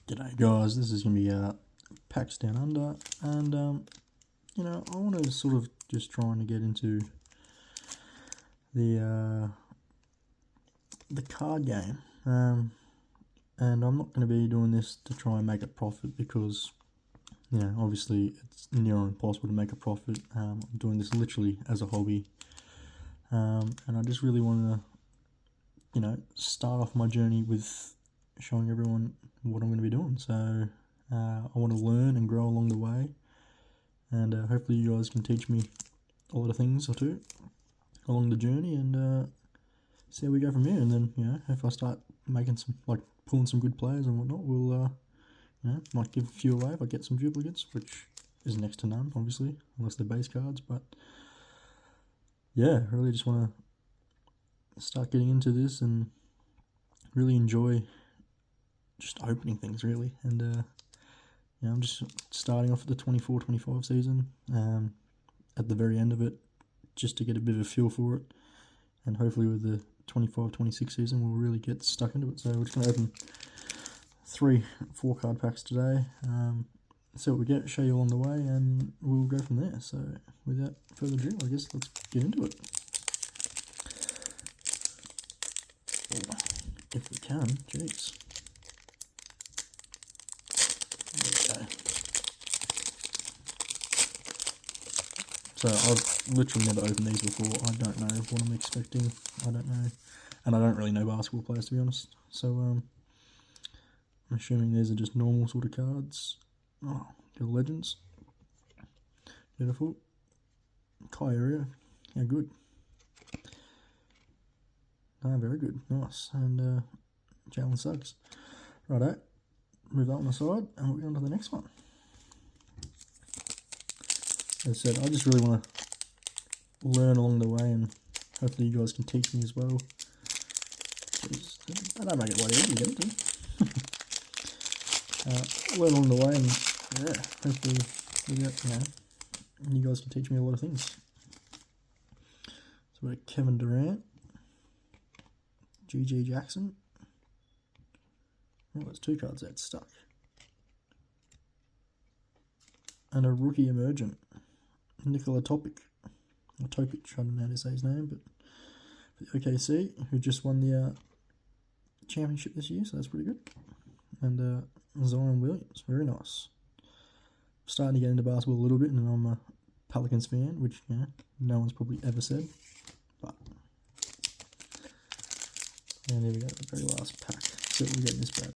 G'day guys, this is going to be Packs Down Under, and I want to sort of just trying to get into the card game, and I'm not going to be doing this to try and make a profit because, obviously it's near impossible to make a profit. I'm doing this literally as a hobby, and I just really want to, start off my journey with showing everyone what I'm going to be doing. So I want to learn and grow along the way, and hopefully you guys can teach me a lot of things or two along the journey, and see how we go from here. And then if I start making some, like pulling some good players and whatnot, we'll might give a few away if I get some duplicates, which is next to none obviously unless they're base cards. But yeah, I really just want to start getting into this and really enjoy just opening things really. And I'm just starting off at the 24-25 season, at the very end of it, just to get a bit of a feel for it, and hopefully with the 25-26 season we'll really get stuck into it. So we're just going to open 3 4-card packs today, see what we get, show you along the way, and we'll go from there. So without further ado, I guess let's get into it. If we can, jeez. Okay. So I've literally never opened these before. I don't know what I'm expecting. I don't know. And I don't really know basketball players, to be honest. So I'm assuming these are just normal sort of cards. Oh, the Legends. Beautiful. Kyrie. How good. Ah, very good. Nice. And Jalen Suggs. Righto. Move that one aside and we'll get on to the next one. As I said, I just really want to learn along the way, and hopefully you guys can teach me as well. I don't make it bloody easy to get into. Learn along the way, and hopefully you guys can teach me a lot of things. So we've got Kevin Durant, GG Jackson. Oh, there's 2 cards that's stuck. And a rookie emergent, Nikola Topic, or Topic, I don't know how to say his name, but for the OKC, who just won the championship this year, so that's pretty good. And Zion Williams, very nice. Starting to get into basketball a little bit, and I'm a Pelicans fan, which no one's probably ever said. But and there we go, the very last pack. So we get in this bad